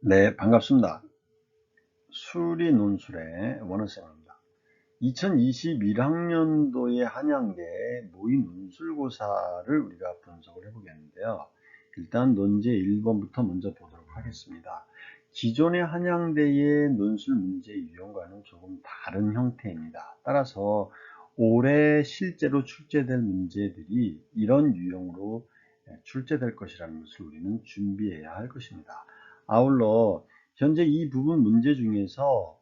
네, 반갑습니다. 수리 논술의 원어쌤입니다. 2021학년도의 한양대 모의 논술고사를 우리가 분석을 해보겠는데요. 일단 논제 1번부터 먼저 보도록 하겠습니다. 기존의 한양대의 논술 문제 유형과는 조금 다른 형태입니다. 따라서 올해 실제로 출제될 문제들이 이런 유형으로 출제될 것이라는 것을 우리는 준비해야 할 것입니다. 아울러 현재 이 부분 문제 중에서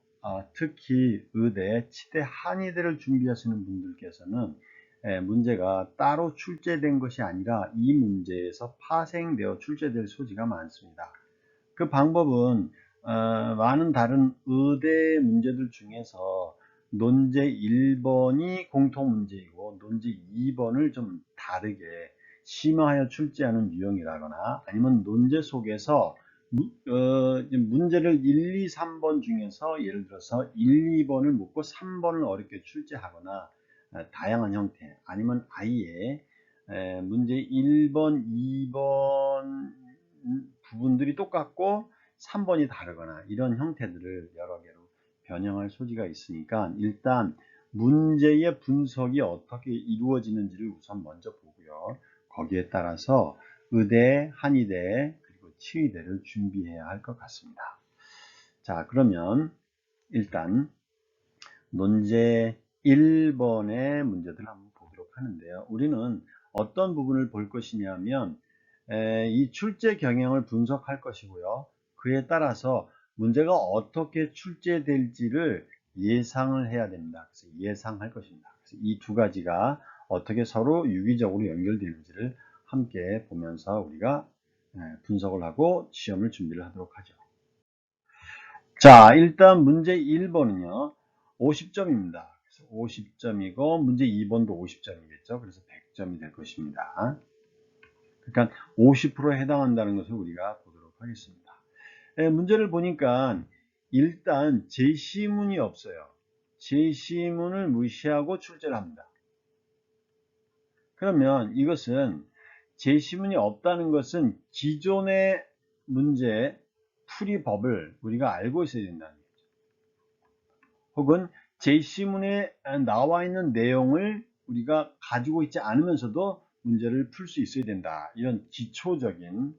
특히 의대, 치대, 한의대를 준비하시는 분들께서는 문제가 따로 출제된 것이 아니라 이 문제에서 파생되어 출제될 소지가 많습니다. 그 방법은 많은 다른 의대 문제들 중에서 논제 1번이 공통문제이고 논제 2번을 좀 다르게 심화하여 출제하는 유형이라거나 아니면 논제 속에서 문제를 1, 2, 3번 중에서 예를 들어서 1, 2번을 묻고 3번을 어렵게 출제하거나 다양한 형태 아니면 아예 문제 1번, 2번 부분들이 똑같고 3번이 다르거나 이런 형태들을 여러 개로 변형할 소지가 있으니까 일단 문제의 분석이 어떻게 이루어지는지를 우선 먼저 보고요. 거기에 따라서 의대, 한의대, 그리고 치의대를 준비해야 할 것 같습니다. 자, 그러면 일단 논제 1번의 문제들을 한번 보도록 하는데요. 우리는 어떤 부분을 볼 것이냐면 이 출제 경향을 분석할 것이고요. 그에 따라서 문제가 어떻게 출제될지를 예상을 해야 됩니다. 그래서 예상할 것입니다. 그래서 이 두 가지가 어떻게 서로 유기적으로 연결되는지를 함께 보면서 우리가 분석을 하고 시험을 준비를 하도록 하죠. 자, 일단 문제 1번은요. 50점입니다. 그래서 50점이고 문제 2번도 50점이겠죠. 그래서 100점이 될 것입니다. 그러니까 50%에 해당한다는 것을 우리가 보도록 하겠습니다. 문제를 보니까 일단 제시문이 없어요. 제시문을 무시하고 출제를 합니다. 그러면 이것은 제시문이 없다는 것은 기존의 문제 풀이법을 우리가 알고 있어야 된다는 거죠. 혹은 제시문에 나와 있는 내용을 우리가 가지고 있지 않으면서도 문제를 풀 수 있어야 된다. 이런 기초적인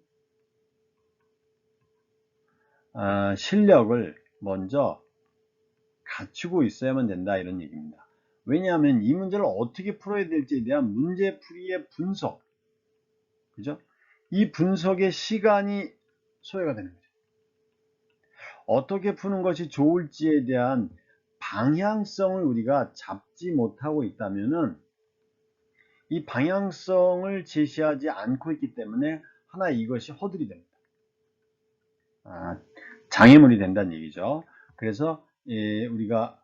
실력을 먼저 갖추고 있어야만 된다 이런 얘기입니다. 왜냐하면 이 문제를 어떻게 풀어야 될지에 대한 문제풀이의 분석, 그죠? 이 분석의 시간이 소요가 되는 거죠. 어떻게 푸는 것이 좋을지에 대한 방향성을 우리가 잡지 못하고 있다면은 이 방향성을 제시하지 않고 있기 때문에 하나 이것이 허들이 됩니다. 장애물이 된다는 얘기죠. 그래서 우리가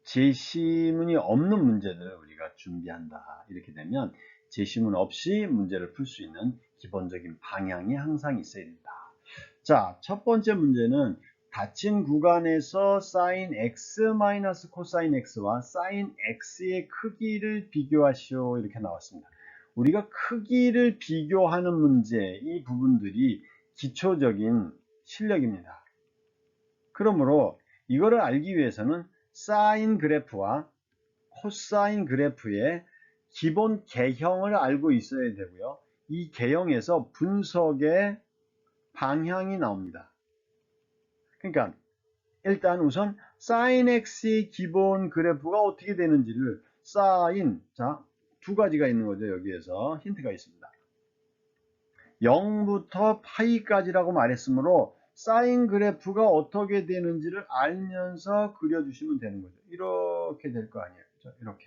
제시문이 없는 문제들을 우리가 준비한다. 이렇게 되면 제시문 없이 문제를 풀 수 있는 기본적인 방향이 항상 있어야 된다. 자, 첫 번째 문제는 닫힌 구간에서 sin x 코사인 x와 sin x의 크기를 비교하시오 이렇게 나왔습니다. 우리가 크기를 비교하는 문제, 이 부분들이 기초적인 실력입니다. 그러므로 이거를 알기 위해서는 사인 그래프와 코사인 그래프의 기본 개형을 알고 있어야 되고요. 이 개형에서 분석의 방향이 나옵니다. 그러니까 일단 우선 sin x의 기본 그래프가 어떻게 되는지를 자, 두 가지가 있는 거죠. 여기에서 힌트가 있습니다. 0부터 파이까지라고 말했으므로 사인 그래프가 어떻게 되는지를 알면서 그려주시면 되는 거죠. 이렇게 될 거 아니에요. 그렇죠? 이렇게.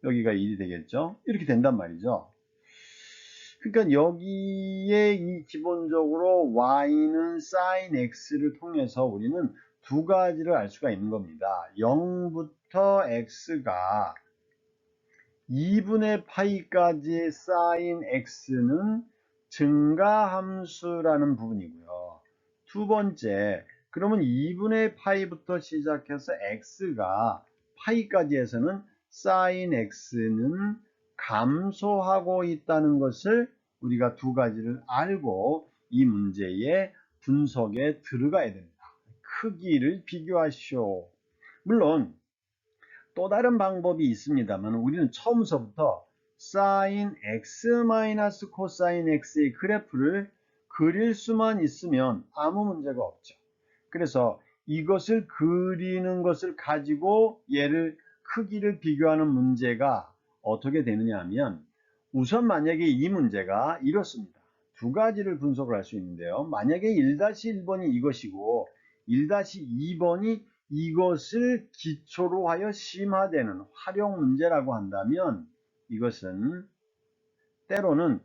여기가 1이 되겠죠. 이렇게 된단 말이죠. 그러니까 여기에 이 기본적으로 y는 sin x를 통해서 우리는 두 가지를 알 수가 있는 겁니다. 0부터 x가 2분의 파이까지의 sin x는 증가함수라는 부분이고요. 두 번째, 그러면 2분의 파이부터 시작해서 x가 파이까지 해서는 sin x는 감소하고 있다는 것을 우리가 두 가지를 알고 이 문제의 분석에 들어가야 됩니다. 크기를 비교하시오. 물론 또 다른 방법이 있습니다만 우리는 처음서부터 sin x 마이너스 코사인 x의 그래프를 그릴 수만 있으면 아무 문제가 없죠. 그래서 이것을 그리는 것을 가지고 얘를 크기를 비교하는 문제가 어떻게 되느냐 하면 우선 만약에 이 문제가 이렇습니다. 두 가지를 분석을 할 수 있는데요. 만약에 1-1번이 이것이고 1-2번이 이것을 기초로 하여 심화되는 활용 문제라고 한다면 이것은 때로는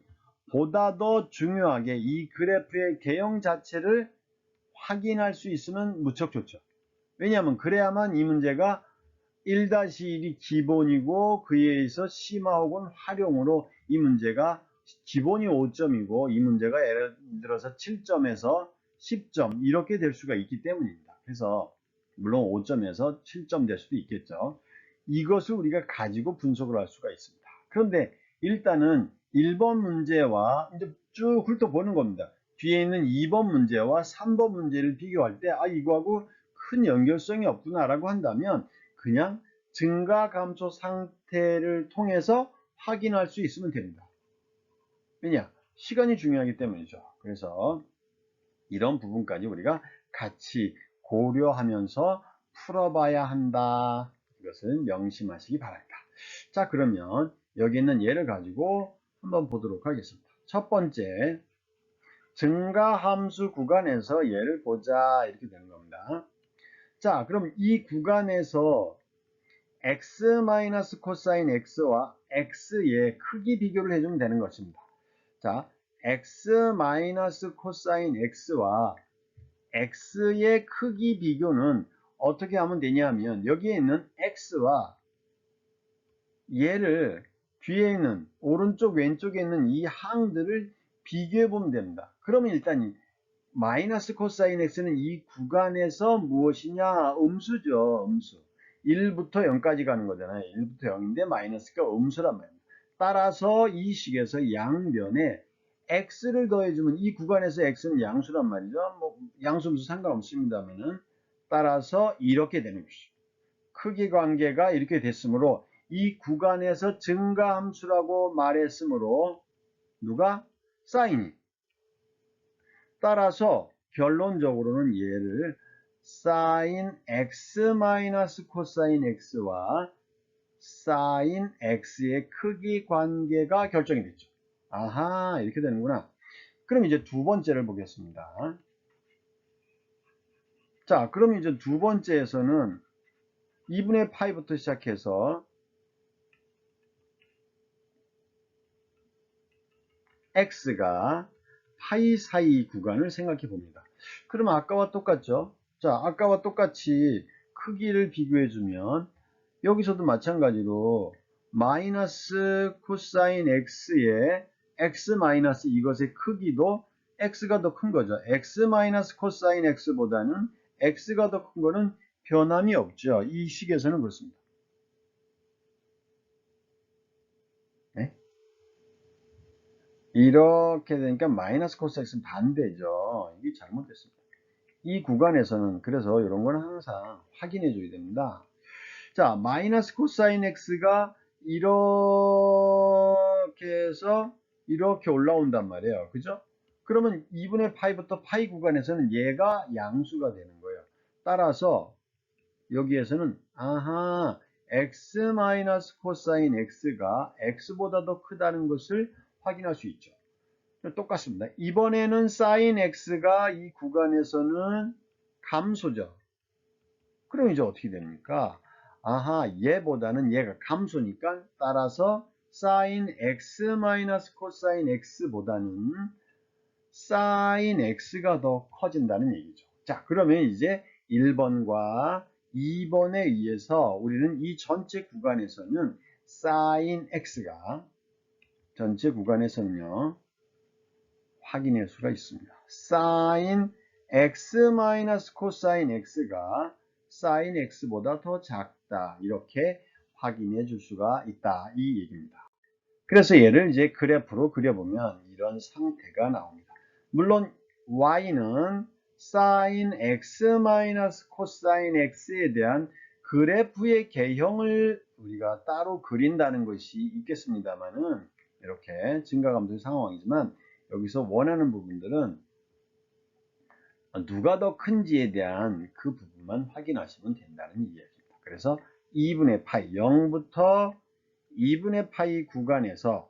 보다 더 중요하게 이 그래프의 개형 자체를 확인할 수 있으면 무척 좋죠. 왜냐하면 그래야만 이 문제가 1-1이 기본이고 그에 의해서 심화 혹은 활용으로 이 문제가 기본이 5점이고 이 문제가 예를 들어서 7점에서 10점 이렇게 될 수가 있기 때문입니다. 그래서 물론 5점에서 7점 될 수도 있겠죠. 이것을 우리가 가지고 분석을 할 수가 있습니다. 그런데 일단은 1번 문제와 이제 쭉 훑어보는 겁니다. 뒤에 있는 2번 문제와 3번 문제를 비교할 때 이거하고 큰 연결성이 없구나라고 한다면 그냥 증가 감소 상태를 통해서 확인할 수 있으면 됩니다. 왜냐? 시간이 중요하기 때문이죠. 그래서 이런 부분까지 우리가 같이 고려하면서 풀어봐야 한다. 이것을 명심하시기 바랍니다. 자, 그러면 여기 있는 예를 가지고 한번 보도록 하겠습니다. 첫 번째, 증가함수 구간에서 예를 보자 이렇게 되는 겁니다. 자, 그럼 이 구간에서 x 마이너스 코사인 x와 x의 크기 비교를 해주면 되는 것입니다. 자, x 마이너스 코사인 x와 x의 크기 비교는 어떻게 하면 되냐면 여기에 있는 x와 얘를 뒤에 있는 오른쪽 왼쪽에 있는 이 항들을 비교해 보면 됩니다. 그러면 일단 이 마이너스 코사인 x는 이 구간에서 무엇이냐? 음수죠. 음수. 1부터 0까지 가는 거잖아요. 1부터 0인데 마이너스가 음수란 말입니다. 따라서 이 식에서 양변에 x를 더해주면 이 구간에서 x는 양수란 말이죠. 뭐 양수음수 상관없습니다만은 따라서 이렇게 되는 것이죠. 크기 관계가 이렇게 됐으므로 이 구간에서 증가함수라고 말했으므로 누가? 사인이. 따라서 결론적으로는 얘를 sin x 마이너스 코사인 x와 sin x의 크기 관계가 결정이 됐죠. 아하, 이렇게 되는구나. 그럼 이제 두 번째를 보겠습니다. 자, 그럼 이제 두 번째에서는 2분의 파이부터 시작해서 x가 파이 사이 구간을 생각해 봅니다. 그럼 아까와 똑같죠? 자, 아까와 똑같이 크기를 비교해 주면 여기서도 마찬가지로 마이너스 코사인 x의 x 마이너스 이것의 크기도 x가 더 큰 거죠. x 마이너스 코사인 x보다는 x가 더 큰 거는 변함이 없죠. 이 식에서는 그렇습니다. 네? 이렇게 되니까 마이너스 코스 x는 반대죠. 이게 잘못됐습니다. 이 구간에서는 그래서 이런 건 항상 확인해 줘야 됩니다. 자, 마이너스 코사인 x가 이렇게 해서 이렇게 올라온단 말이에요. 그죠? 그러면 2분의 파이부터 파이 구간에서는 얘가 양수가 되는 거예요. 따라서 여기에서는 아하, x 마이너스 코사인 x가 x보다 더 크다는 것을 확인할 수 있죠. 똑같습니다. 이번에는 sin x가 이 구간에서는 감소죠. 그럼 이제 어떻게 됩니까? 아하, 얘보다는 얘가 감소니까 따라서 sin x 마이너스 코사인 x보다는 sin x가 더 커진다는 얘기죠. 자, 그러면 이제 1번과 2번에 의해서 우리는 이 전체 구간에서는 sin x가 전체 구간에서는요 확인할 수가 있습니다. sin x 마이너스 코사인 x가 sin x보다 더 작다 이렇게 확인해 줄 수가 있다 이 얘기입니다. 그래서 얘를 이제 그래프로 그려보면 이런 상태가 나옵니다. 물론 y는 sin x 마이너스 코사인 x에 대한 그래프의 개형을 우리가 따로 그린다는 것이 있겠습니다만은, 이렇게 증가감소의 상황이지만 여기서 원하는 부분들은 누가 더 큰지에 대한 그 부분만 확인하시면 된다는 이야기입니다. 그래서 2분의 파이 0부터 2분의 파이 구간에서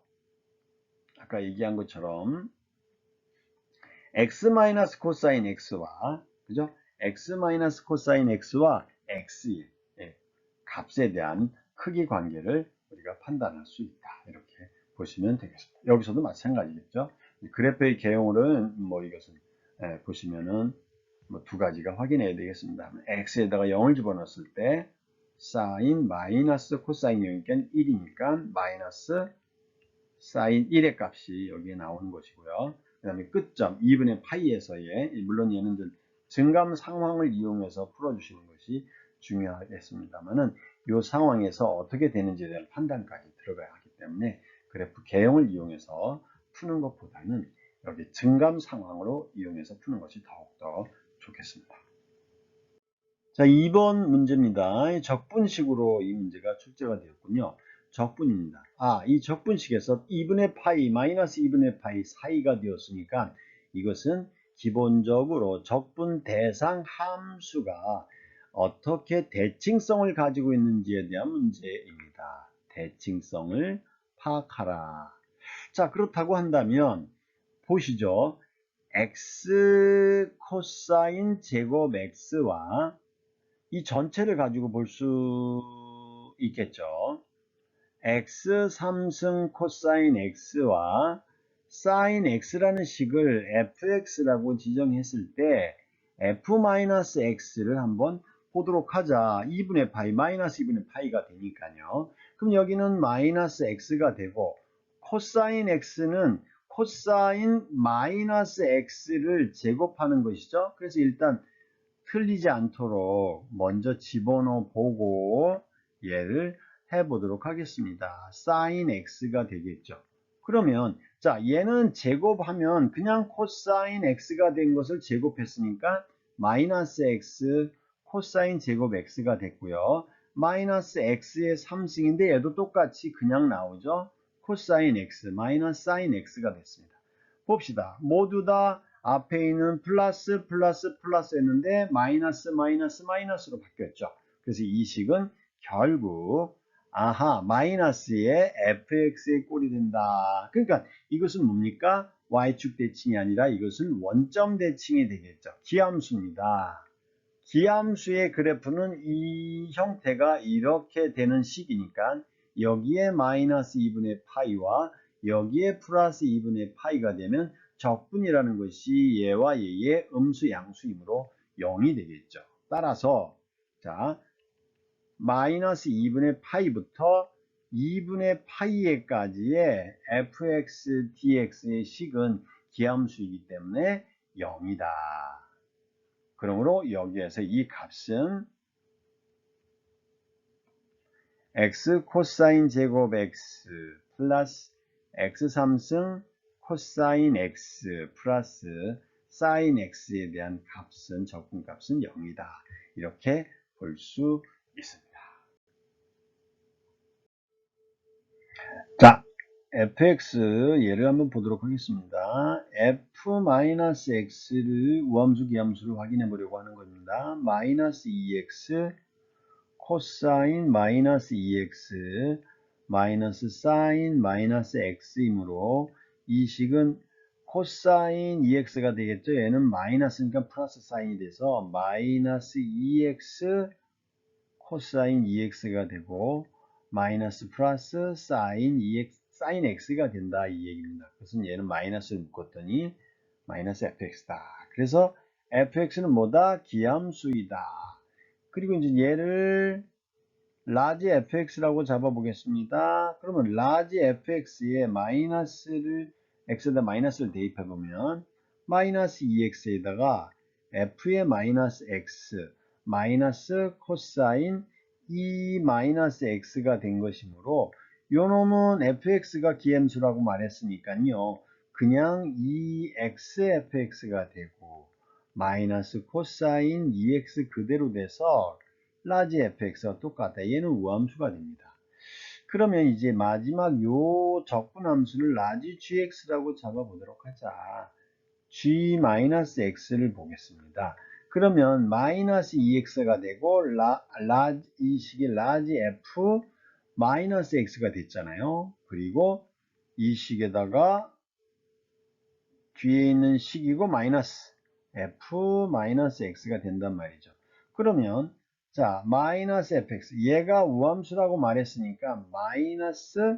아까 얘기한 것처럼 x 마이너스 코사인 x와 그죠? x 마이너스 코사인 x와 x의 값에 대한 크기 관계를 우리가 판단할 수 있다. 이렇게 보시면 되겠습니다. 여기서도 마찬가지겠죠. 그래프의 개형으로는 뭐 이것은 보시면은 뭐 두 가지가 확인해야 되겠습니다. x에다가 0을 집어넣었을 때 사인 마이너스 코사인 0이니까 1이니까 마이너스 사인 1의 값이 여기에 나오는 것이고요. 그 다음에 끝점 2분의 파이에서의, 물론 얘는 증감 상황을 이용해서 풀어주시는 것이 중요하겠습니다만은 이 상황에서 어떻게 되는지에 대한 판단까지 들어가야 하기 때문에 그래프 개형을 이용해서 푸는 것보다는 여기 증감 상황으로 이용해서 푸는 것이 더욱더 좋겠습니다. 자, 2번 문제입니다. 적분식으로 이 문제가 출제가 되었군요. 적분입니다. 이 적분식에서 2분의 파이, 마이너스 2분의 파이 사이가 되었으니까 이것은 기본적으로 적분 대상 함수가 어떻게 대칭성을 가지고 있는지에 대한 문제입니다. 대칭성을 파악하라. 자, 그렇다고 한다면 보시죠. x 코사인 제곱 x와 이 전체를 가지고 볼 수 있겠죠. x 3승 코사인 x와 사인 x라는 식을 fx라고 지정했을 때 f-x를 한번 보도록 하자. 2분의 파이 마이너스 2분의 파이가 되니까요. 그럼 여기는 마이너스 x가 되고 코사인 x는 코사인 마이너스 x를 제곱하는 것이죠. 그래서 일단 틀리지 않도록 먼저 집어넣어 보고 얘를 해보도록 하겠습니다. 사인 x가 되겠죠. 그러면 자, 얘는 제곱하면 그냥 코사인 x가 된 것을 제곱했으니까 마이너스 x 코사인 제곱 x가 됐고요. 마이너스 x의 3승인데 얘도 똑같이 그냥 나오죠. 코사인 x 마이너스 사인 x가 됐습니다. 봅시다. 모두 다 앞에 있는 플러스 플러스 플러스 했는데 마이너스 마이너스 마이너스로 바뀌었죠. 그래서 이 식은 결국 마이너스의 fx의 꼴이 된다. 그러니까 이것은 뭡니까? y축 대칭이 아니라 이것은 원점 대칭이 되겠죠. 기함수입니다. 기함수의 그래프는 이 형태가 이렇게 되는 식이니까 여기에 마이너스 2분의 파이와 여기에 플러스 2분의 파이가 되면 적분이라는 것이 얘와 얘의 음수 양수이므로 0이 되겠죠. 따라서 자, 마이너스 2분의 파이부터 2분의 파이에까지의 fx dx의 식은 기함수이기 때문에 0이다. 그러므로 여기에서 이 값은 x 코사인 제곱 x 플러스 x 3승 코사인 x 플러스 사인 x에 대한 값은 적분값은 0이다. 이렇게 볼 수 있습니다. 자, fx 예를 한번 보도록 하겠습니다. f-x를 우함수 기함수를 확인해 보려고 하는 겁니다. 마이너스 2x 코사인 마이너스 2x 마이너스 사인 마이너스 x이므로 이 식은 코사인 2x가 되겠죠. 얘는 마이너스니까 플러스 사인이 돼서 마이너스 2x 코사인 2x가 되고 마이너스 플러스 사인 2x 사인 x가 된다 이 얘기입니다. 그래서 얘는 마이너스를 묶었더니 마이너스 fx다. 그래서 fx는 뭐다? 기함수이다. 그리고 이제 얘를 라지 fx라고 잡아 보겠습니다. 그러면 라지 fx에 마이너스를 x에다 마이너스를 대입해 보면 마이너스 2x에다가 f의 마이너스 x 마이너스 코사인 2 마이너스 x가 된 것이므로 요 놈은 fx가 기함수라고 말했으니까요. 그냥 2xfx가 되고 마이너스 코사인 2x 그대로 돼서 라지 fx와 똑같다. 얘는 우함수가 됩니다. 그러면 이제 마지막 요 적분함수를 라지 gx라고 잡아보도록 하자. g-x를 보겠습니다. 그러면 마이너스 2x가 되고 이 식이 라지 f 마이너스 x가 됐잖아요. 그리고 이 식에다가 뒤에 있는 식이고 마이너스 f 마이너스 x가 된단 말이죠. 그러면 자 마이너스 fx 얘가 우함수라고 말했으니까 마이너스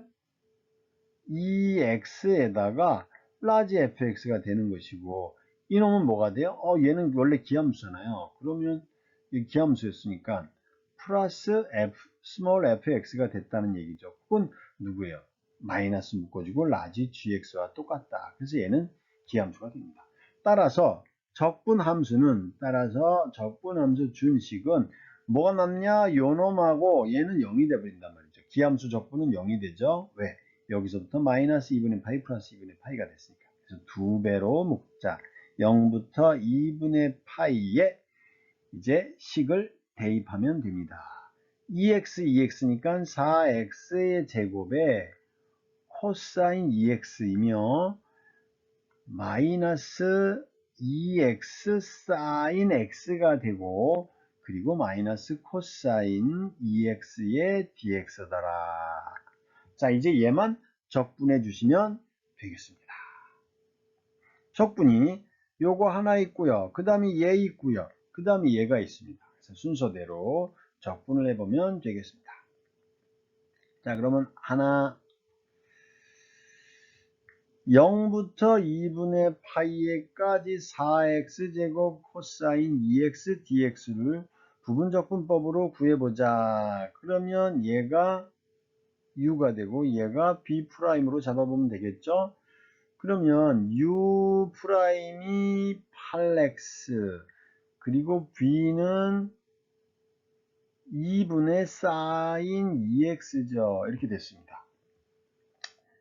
2x에다가 라지 fx가 되는 것이고 이놈은 뭐가 돼요? 얘는 원래 기함수잖아요. 그러면 이 기함수였으니까 플러스 f 스몰 fx가 됐다는 얘기죠. 그건 누구예요? 마이너스 묶어주고 라지 gx와 똑같다. 그래서 얘는 기함수가 됩니다. 따라서 적분함수 준식은 뭐가 남냐? 요놈하고 얘는 0이 돼버린단 말이죠. 기함수 적분은 0이 되죠. 왜? 여기서부터 마이너스 2분의 파이 플러스 2분의 파이가 됐으니까. 그래서 2배로 묶자. 0부터 2분의 파이에 이제 식을 대입하면 됩니다. 2x니까 4x의 제곱에 코사인 2x이며 마이너스 2x 사인 x가 되고 그리고 마이너스 코사인 2x의 dx더라. 자, 이제 얘만 적분해 주시면 되겠습니다. 적분이 요거 하나 있고요. 그 다음에 얘 있고요. 그 다음에 얘가 있습니다. 그래서 순서대로 적분을 해보면 되겠습니다. 자, 그러면 하나 0부터 2분의 파이에까지 4x제곱 코사인 2x dx를 부분적분법으로 구해보자. 그러면 얘가 u가 되고 얘가 b'으로 잡아보면 되겠죠. 그러면 u'이 8x 그리고 b는 2분의 사인 2x죠. 이렇게 됐습니다.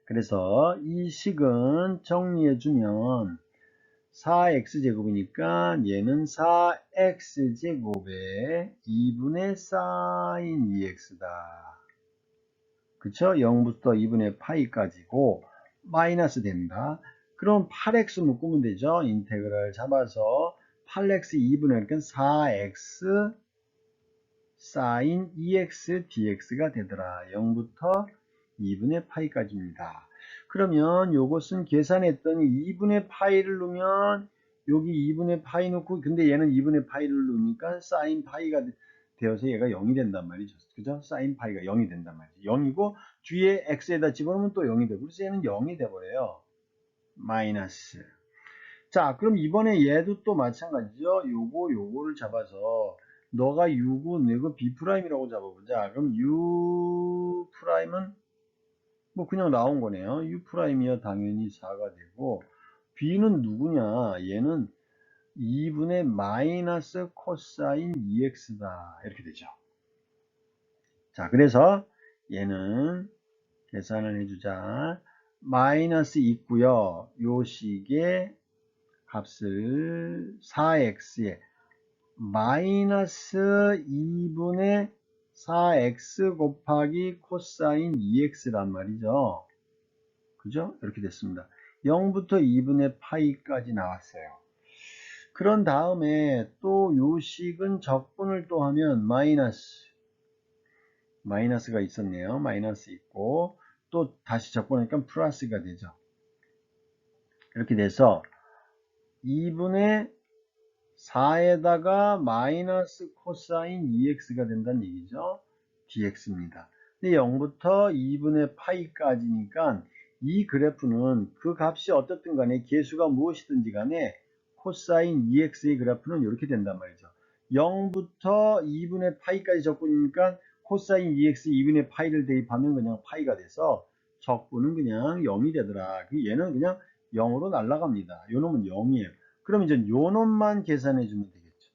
그래서 이 식은 정리해주면 4x제곱이니까 얘는 4x제곱에 2분의 사인 2x다. 그쵸? 0부터 2분의 파이까지고 마이너스 됩니다. 그럼 8x 묶으면 되죠. 인테그랄 잡아서 8x 2분의 그러니까 4x 사인 2x dx가 되더라. 0부터 2분의 파이까지입니다. 그러면 요것은 계산했더니 2분의 파이를 넣으면 여기 2분의 파이 넣고 근데 얘는 2분의 파이를 넣으니까 사인 파이가 되어서 얘가 0이 된단 말이죠. 그죠? 사인 파이가 0이 된단 말이죠. 0이고 뒤에 x에다 집어넣으면 또 0이 되고 그래서 얘는 0이 돼버려요. 마이너스. 자, 그럼 이번에 얘도 또 마찬가지죠. 요거를 잡아서 너가 U고 내가 B'이라고 잡아보자. 그럼 U'은 뭐 그냥 나온 거네요. U'이야 당연히 4가 되고 B는 누구냐? 얘는 2분의 마이너스 코사인 2x다. 이렇게 되죠. 자, 그래서 얘는 계산을 해주자. 마이너스 있고요. 요 식의 값을 4x에 마이너스 2분의 4x 곱하기 코사인 2x란 말이죠. 그죠? 이렇게 됐습니다. 0부터 2분의 파이까지 나왔어요. 그런 다음에 또 요식은 적분을 또 하면 마이너스가 있었네요. 마이너스 있고 또 다시 적분하니까 플러스가 되죠. 이렇게 돼서 2분의 4에다가 마이너스 코사인 2x가 된다는 얘기죠. dx입니다. 근데 0부터 2분의 파이까지니까 이 그래프는 그 값이 어떻든 간에 개수가 무엇이든지 간에 코사인 2x의 그래프는 이렇게 된단 말이죠. 0부터 2분의 파이까지 적분이니까 코사인 2x 2분의 파이를 대입하면 그냥 파이가 돼서 적분은 그냥 0이 되더라. 얘는 그냥 0으로 날아갑니다. 요 놈은 0이에요. 그럼 이제 요 놈만 계산해 주면 되겠죠.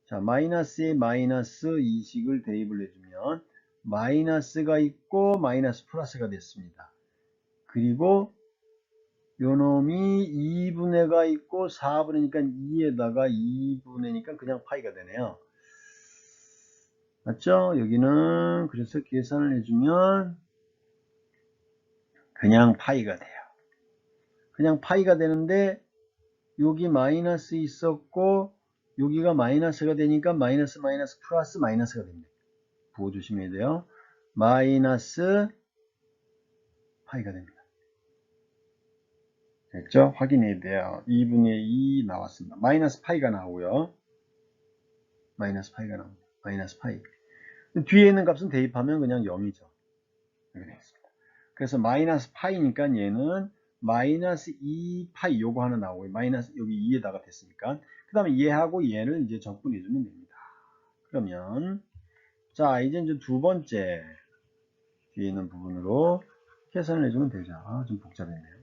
자, 마이너스에 마이너스 이 식을 대입을 해주면 마이너스가 있고 마이너스 플러스가 됐습니다. 그리고 요 놈이 2분의가 있고 4분의니까 2에다가 2분의니까 그냥 파이가 되네요. 맞죠? 여기는 그래서 계산을 해주면 그냥 파이가 돼요. 그냥 파이가 되는데 여기 마이너스 있었고 여기가 마이너스가 되니까 마이너스 마이너스 플러스 마이너스가 됩니다. 부호 조심해야 돼요. 마이너스 파이가 됩니다. 됐죠? 확인해야 돼요. 2분의 2 나왔습니다. 마이너스 파이가 나오고요. 마이너스 파이가 나옵니다. 마이너스 파이. 뒤에 있는 값은 대입하면 그냥 0이죠. 이렇게 되겠습니다. 그래서 마이너스 파이니까 얘는 마이너스 2파이 요거 하나 나오고요. 마이너스 여기 2에다가 됐으니까. 그 다음에 얘하고 얘를 이제 적분해주면 됩니다. 그러면 자 이제 두 번째 뒤에 있는 부분으로 계산을 해주면 되죠. 좀 복잡했네요.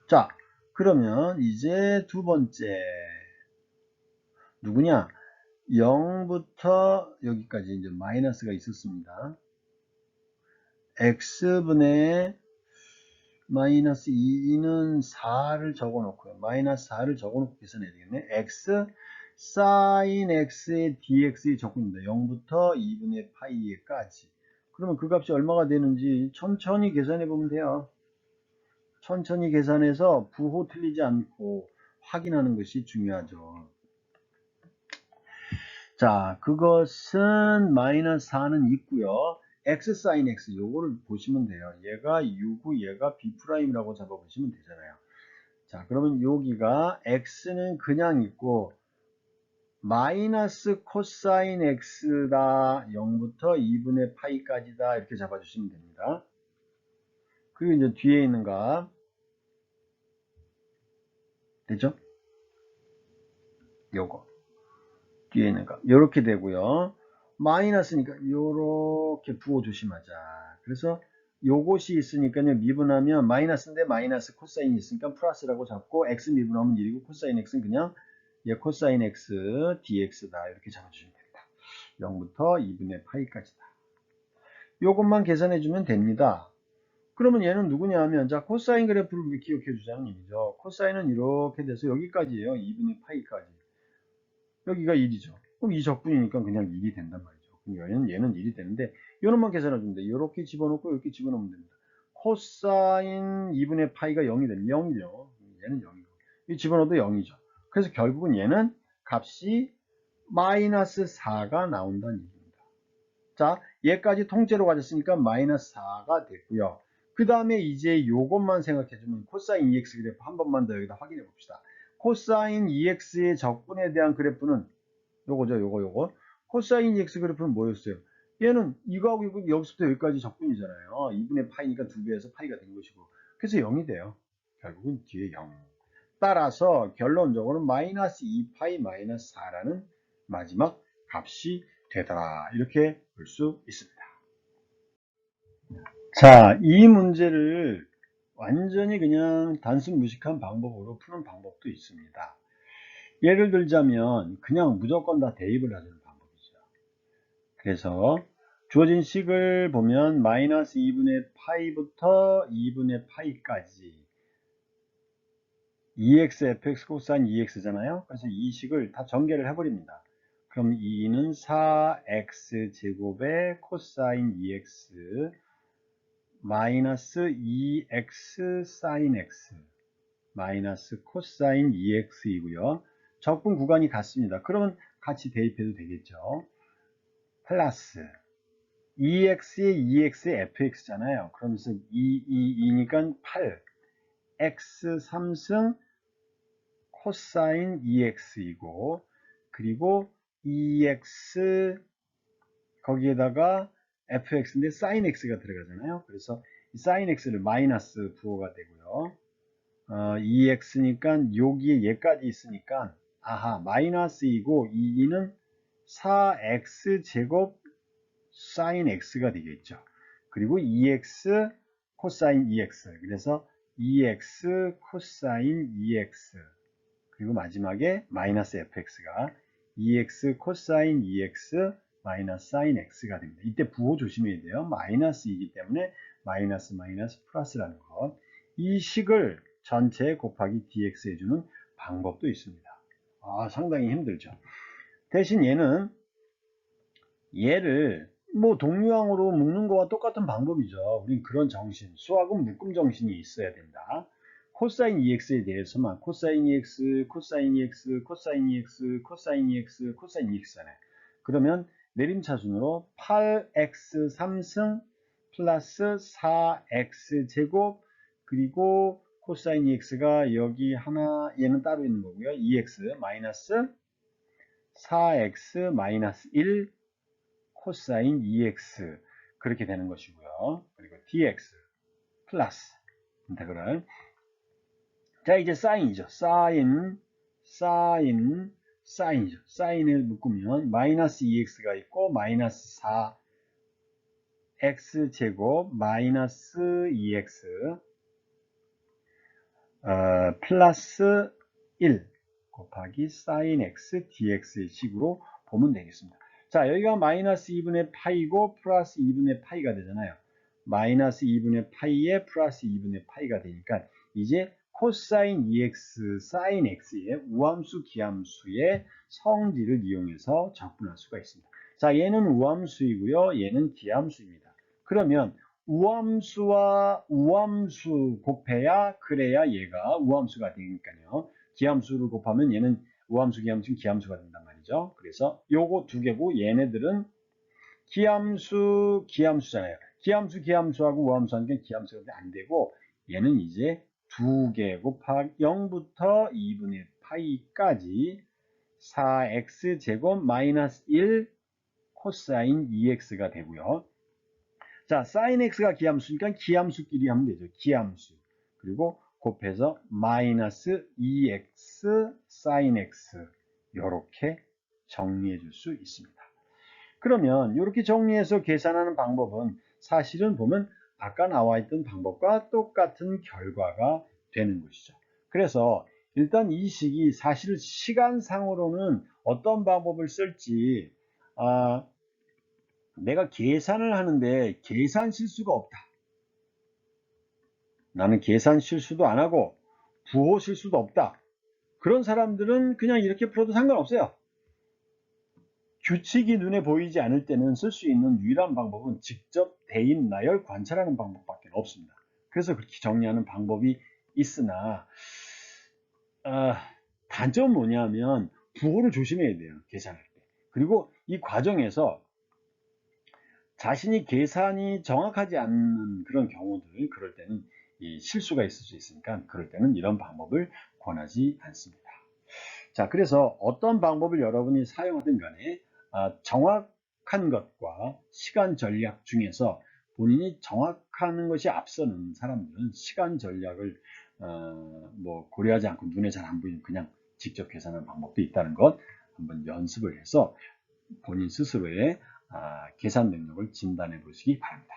자 그러면 이제 두 번째 누구냐? 0부터 여기까지 이제 마이너스가 있었습니다. x분의 마이너스 2는 4를 적어 놓고요. 마이너스 4를 적어 놓고 계산해야 되겠네. x sin x의 dx의 적분입니다. 0부터 2분의 파이에까지. 그러면 그 값이 얼마가 되는지 천천히 계산해 보면 돼요. 천천히 계산해서 부호 틀리지 않고 확인하는 것이 중요하죠. 자, 그것은 마이너스 4는 있고요. x sin x 요거를 보시면 돼요. 얘가 u고 얘가 b'이라고 잡아보시면 되잖아요. 자, 그러면 여기가 x는 그냥 있고 마이너스 코사인 x다 0부터 2분의 파이까지다 이렇게 잡아주시면 됩니다. 그리고 이제 뒤에 있는 값 되죠? 요거 뒤에 있는 값 요렇게 되고요. 마이너스니까 요렇게 부호 조심하자. 그래서 요것이 있으니까요. 미분하면 마이너스인데 마이너스 코사인이 있으니까 플러스라고 잡고 x 미분하면 1이고 코사인 x는 그냥 얘 코사인 x dx다 이렇게 잡아주시면 됩니다. 0부터 2분의 파이까지다. 요것만 계산해주면 됩니다. 그러면 얘는 누구냐 하면 자 코사인 그래프를 기억해 주자는 얘기죠. 코사인은 이렇게 돼서 여기까지예요. 2분의 파이까지. 여기가 1이죠. 그럼 이 적분이니까 그냥 1이 된단 말이죠. 그럼 얘는 1이 되는데 요놈만 계산해주면 돼. 이렇게 집어넣고 이렇게 집어넣으면 됩니다. 코사인 2분의 파이가 0이 되면 0이죠. 얘는 0이고 이 집어넣어도 0이죠. 그래서 결국은 얘는 값이 마이너스 4가 나온다는 얘기입니다. 자, 얘까지 통째로 가졌으니까 마이너스 4가 됐고요. 그 다음에 이제 요것만 생각해주면 코사인 EX 그래프 한 번만 더 여기다 확인해 봅시다. 코사인 EX의 적분에 대한 그래프는 요거죠, 요거. 코사인 EX 그래프는 뭐였어요? 얘는 이거하고 이거 여기서부터 여기까지 적분이잖아요. 2분의 파이니까 2배에서 파이가 된 것이고. 그래서 0이 돼요. 결국은 뒤에 0. 따라서 결론적으로는 마이너스 2파이 마이너스 4라는 마지막 값이 되더라. 이렇게 볼 수 있습니다. 자, 이 문제를 완전히 그냥 단순 무식한 방법으로 푸는 방법도 있습니다. 예를 들자면 그냥 무조건 다 대입을 하는 방법이죠. 그래서 주어진 식을 보면 마이너스 2분의 파이부터 2분의 파이까지 EX, FX, 코사인 EX잖아요. 그래서 이 식을 다 전개를 해버립니다. 그럼 2는 4x 제곱의 코사인 EX 마이너스 2x 사인 x 마이너스 코사인 2x이고요. 적분 구간이 같습니다. 그러면 같이 대입해도 되겠죠. 플러스 2x에 2x에 fx잖아요. 그러면서 2니까 8 x 3승 코사인 2x이고 그리고 2x 거기에다가 fx인데 sin x가 들어가잖아요. 그래서 이 sin x를 마이너스 부호가 되고요. 2x니까 여기에 얘까지 있으니까 아하 마이너스이고 2는 4x 제곱 sin x가 되겠죠. 그리고 2x 코사인 2x 그래서 2x 코사인 2x 그리고 마지막에 마이너스 fx가 2x 코사인 2x 마이너스 사인 x가 됩니다. 이때 부호 조심해야 돼요. 마이너스이기 때문에 마이너스 마이너스 플러스라는 것. 이 식을 전체 곱하기 dx 해주는 방법도 있습니다. 상당히 힘들죠. 대신 얘를 뭐 동류항으로 묶는 거와 똑같은 방법이죠. 우린 그런 정신, 수학은 묶음 정신이 있어야 된다. 코사인 EX에 대해서만 코사인 EX, 코사인 EX, 코사인 EX, 코사인 EX, 코사인 EX잖아요. 그러면 내림차순으로 8x 3승 플러스 4x 제곱 그리고 코사인 EX가 여기 하나 얘는 따로 있는 거고요. EX 마이너스 4x 마이너스 1 코사인 EX 그렇게 되는 것이고요. 그리고 dx 플러스 인테그랄. 자, 이제 사인이죠. 사인이죠. 사인을 묶으면 마이너스 2x가 있고 마이너스 4x 제곱 마이너스 2x 플러스 1 곱하기 사인 x dx의 식으로 보면 되겠습니다. 자, 여기가 마이너스 2분의 파이고 플러스 2분의 파이가 되잖아요. 마이너스 2분의 파이에 플러스 2분의 파이가 되니까 이제 코사인 EX, 사인 X의 우함수, 기함수의 성질을 이용해서 적분할 수가 있습니다. 자, 얘는 우함수이고요. 얘는 기함수입니다. 그러면 우함수와 우함수 곱해야 그래야 얘가 우함수가 되니까요. 기함수를 곱하면 얘는 우함수, 기함수, 기함수가 된단 말이죠. 그래서 요거 두 개고 얘네들은 기함수, 기함수잖아요. 기함수, 기함수하고 우함수 하니까 기함수가 안 되고 얘는 이제 2개 곱하기 0부터 2분의 파이까지 4x 제곱 마이너스 1 코사인 2x가 되고요. 자, 사인 x가 기함수니까 기함수끼리 하면 되죠. 기함수. 그리고 곱해서 마이너스 2x 사인 x 이렇게 정리해 줄 수 있습니다. 그러면 이렇게 정리해서 계산하는 방법은 사실은 보면 아까 나와 있던 방법과 똑같은 결과가 되는 것이죠. 그래서 일단 이 식이 사실 시간상으로는 어떤 방법을 쓸지 내가 계산을 하는데 계산 실수가 없다. 나는 계산 실수도 안 하고 부호 실수도 없다. 그런 사람들은 그냥 이렇게 풀어도 상관없어요. 규칙이 눈에 보이지 않을 때는 쓸 수 있는 유일한 방법은 직접 대인 나열 관찰하는 방법밖에 없습니다. 그래서 그렇게 정리하는 방법이 있으나 단점은 뭐냐면 부호를 조심해야 돼요. 계산할 때. 그리고 이 과정에서 자신이 계산이 정확하지 않는 그런 경우들 그럴 때는 이 실수가 있을 수 있으니까 그럴 때는 이런 방법을 권하지 않습니다. 자, 그래서 어떤 방법을 여러분이 사용하든 간에 정확한 것과 시간 전략 중에서 본인이 정확한 것이 앞서는 사람들은 시간 전략을 뭐 고려하지 않고 눈에 잘 안 보이는 그냥 직접 계산하는 방법도 있다는 것 한번 연습을 해서 본인 스스로의 계산 능력을 진단해 보시기 바랍니다.